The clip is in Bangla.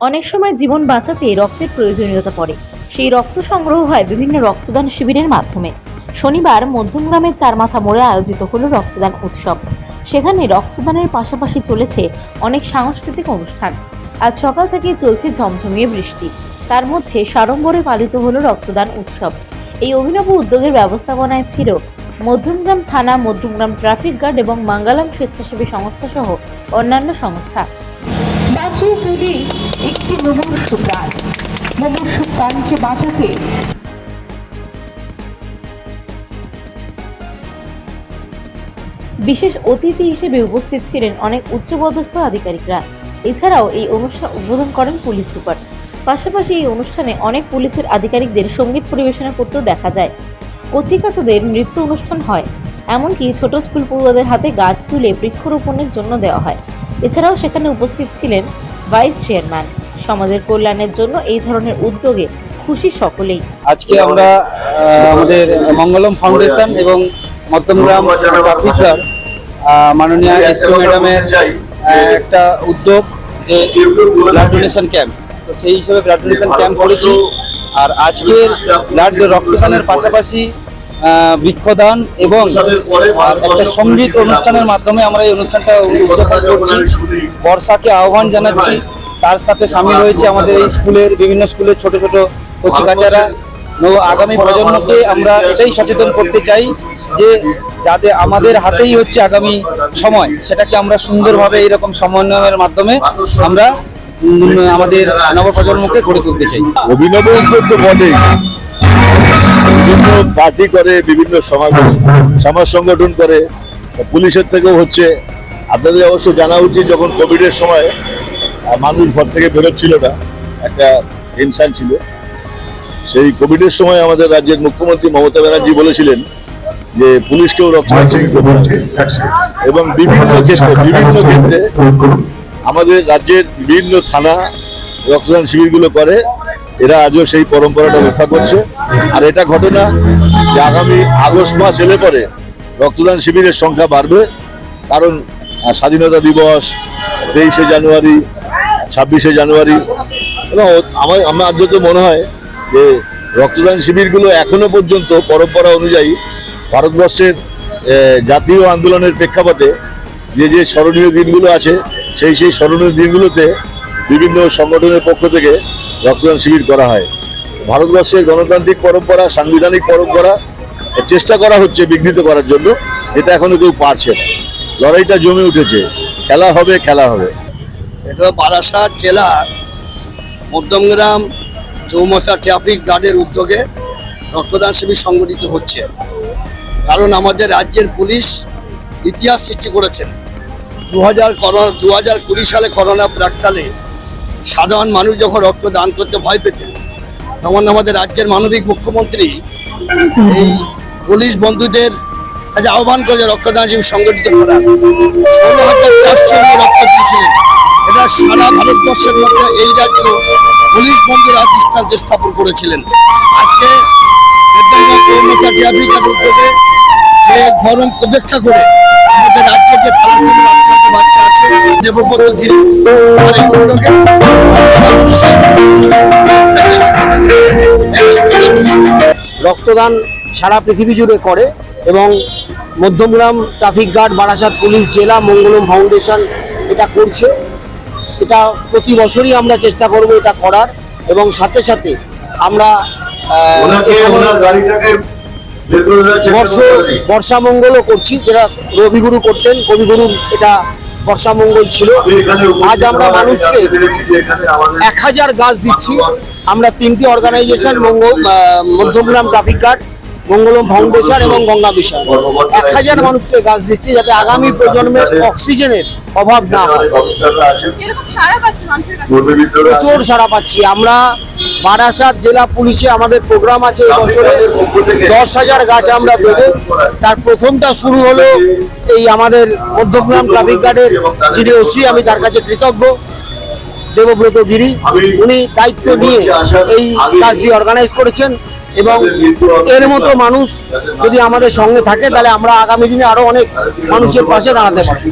অনেক সময় জীবন বাঁচাতে রক্তের প্রয়োজনীয়তা পড়ে। সেই রক্ত সংগ্রহ হয় বিভিন্ন রক্তদান শিবিরের মাধ্যমে। শনিবার মধ্যমগ্রামের চারমাথা মোড়ে আয়োজিত হলো রক্তদান উৎসব। সেখানে রক্তদানের পাশাপাশি চলেছে অনেক সাংস্কৃতিক অনুষ্ঠান। আজ সকাল থেকেই চলছে ঝমঝমিয়ে বৃষ্টি, তার মধ্যে সাড়ম্বরে পালিত হলো রক্তদান উৎসব। এই অভিনব উদ্যোগের ব্যবস্থাপনায় ছিল মধ্যমগ্রাম থানা, মধ্যমগ্রাম ট্রাফিক গার্ড এবং মঙ্গলম স্বেচ্ছাসেবী সংস্থা সহ অন্যান্য সংস্থা। বাঁচিয়ে তুলি একটি মুমূর্ষু প্রাণ, মুমূর্ষু প্রাণকে বাঁচাতে বিশেষ অতিথি হিসেবে উপস্থিত ছিলেন অনেক উচ্চপদস্থ আধিকারিকরা। এছাড়াও এই অনুষ্ঠান উদ্বোধন করেন পুলিশ সুপার। পাশাপাশি এই অনুষ্ঠানে অনেক পুলিশের আধিকারিকদের সঙ্গীত পরিবেশনা করতেও দেখা যায়। কচিকাচাদের নৃত্য অনুষ্ঠান হয়, এমনকি ছোট স্কুল পড়ুয়াদের হাতে গাছ তুলে বৃক্ষরোপণের জন্য দেওয়া হয়। এছাড়াও সেখানে উপস্থিত ছিলেন ভাইস চেয়ারম্যান। সমাজের কল্যাণের জন্য এই ধরনের উদ্যোগে খুশি সকলেই। আজকে আমরা আমাদের মঙ্গলম ফাউন্ডেশন এবং মধ্যমগ্রাম ট্রাফিক গার্ড মাননীয় এসপি ম্যাডামের একটা উদ্যোগ যে ব্লাড ডোনেশন ক্যাম্প, তো সেই হিসেবে ব্লাড ডোনেশন ক্যাম্প করেছি। আর আজকের ব্লাড রক্তদানের পাশাপাশি বৃক্ষদান এবং একটা সঙ্গীত অনুষ্ঠানের মাধ্যমে আমরা এই অনুষ্ঠানটা উদযাপন করছি। বর্ষাকে আহ্বান জানাচ্ছি। তার সাথে সামিল হয়েছে আমাদের এই স্কুলের বিভিন্ন স্কুলের ছোট ছোট কচিকাচারা। আগামী প্রজন্মকে আমরা এটাই সচেতন করতে চাই যে যাতে আমাদের হাতেই হচ্ছে আগামী সময়, সেটাকে আমরা সুন্দরভাবে এইরকম সমন্বয়ের মাধ্যমে আমরা আমাদের নবপ্রজন্মকে গড়ে তুলতে চাই। অভিনব উদ্যোগ তো বটেই, বিভিন্ন পার্টি করে, বিভিন্ন সমাজ সংগঠন করে, পুলিশের থেকেও হচ্ছে। আপনাদের অবশ্য জানা উচিত, যখন কোভিডের সময় মানুষ ঘর থেকে বেরোচ্ছিল না, একটা টেনশন ছিল। সেই কোভিডের সময় আমাদের রাজ্যের মুখ্যমন্ত্রী মমতা ব্যানার্জি বলেছিলেন যে পুলিশকেও রক্তদান শিবির করতে হবে, এবং বিভিন্ন ক্ষেত্রে আমাদের রাজ্যের বিভিন্ন থানা রক্তদান শিবিরগুলো করে। এরা আজও সেই পরম্পরাটা রক্ষা করছে। আর এটা ঘটনা যে আগামী আগস্ট মাস এলে পরে রক্তদান শিবিরের সংখ্যা বাড়বে, কারণ স্বাধীনতা দিবস 23শে জানুয়ারি, 26শে জানুয়ারি, এবং আমার যত মনে হয় যে রক্তদান শিবিরগুলো এখনো পর্যন্ত পরম্পরা অনুযায়ী ভারতবর্ষের জাতীয় আন্দোলনের প্রেক্ষাপটে যে স্মরণীয় দিনগুলো আছে, সেই স্মরণীয় দিনগুলোতে বিভিন্ন সংগঠনের পক্ষ থেকে রক্তদান শিবির করা হয়। ভারতবর্ষের গণতান্ত্রিক পরম্পরা, সাংবিধানিক পরম্পরা চেষ্টা করা হচ্ছে বিঘ্নিত করার জন্য, এটা এখনো কেউ পারছে না। লড়াইটা জমে উঠেছে, খেলা হবে। এটা বারাসাত জেলার মধ্যমগ্রাম চৌমাথা ট্রাফিক গার্ডের উদ্যোগে রক্তদান শিবির সংগঠিত হচ্ছে। কারণ আমাদের রাজ্যের পুলিশ ইতিহাস সৃষ্টি করেছেন। 2020 সালে করোনা প্রাককালে সাধারণ মানুষ যখন রক্ত দান করতে ভয় পেতেন, তখন আমাদের রাজ্যের মানবিক মুখ্যমন্ত্রী এই পুলিশ বন্ধুদের কাছে আহ্বান করে রক্তদান শিবির সংগঠিত করার 16,400 রক্ত দিয়েছিলেন। এটা সারা ভারতবর্ষের মধ্যে এই রাজ্য পুলিশ বন্ধুরা দৃষ্টান্ত স্থাপন করেছিলেন। আজকে চৌমাথা ট্রাফিক গার্ড উদ্যোগে যে গরম উপেক্ষা করে আমাদের রাজ্যে যে থ্যালাসেমিয়া আক্রান্ত বাচ্চা আছে, দেবব্রত গিরি, তার এই উদ্যোগে রক্তদান সারা পৃথিবী জুড়ে করে, এবং Madhyamgram traffic guard, Barasat police জেলা, মঙ্গলম ফাউন্ডেশন এটা করছে। এটা প্রতি বছরই আমরা চেষ্টা করব এটা করার, এবং সাথে সাথে আমরা বর্ষামঙ্গলও করছি, যেটা রবিগুরু করতেন। কবিগুরু এটা বর্ষামঙ্গল ছিল। আজ আমরা মানুষকে 1000 গাছ দিচ্ছি। আমরা 3টি organisation, Madhyamgram traffic guard, Mangalam foundation এবং গঙ্গা মিশন, 1000 মানুষকে গাছ দিচ্ছি, যাতে আগামী প্রজন্মের অক্সিজেনের অভাব না হয়। প্রচুর সাড়া পাচ্ছি আমরা। বারাসাত জেলা পুলিশে আমাদের প্রোগ্রাম আছে এবছরে, 10,000 গাছ আমরা দেবো। তার প্রথমটা শুরু হলো এই আমাদের মধ্যমগ্রাম ট্রাফিক গার্ডের যিনি ওসি, আমি তার কাছে কৃতজ্ঞ, দেবব্রত গিরি। উনি দায়িত্ব নিয়ে এই কাজটি অর্গানাইজ করেছেন, এবং এর মতো মানুষ যদি আমাদের সঙ্গে থাকে, তাহলে আমরা আগামী দিনে আরো অনেক মানুষের পাশে দাঁড়াতে পারি।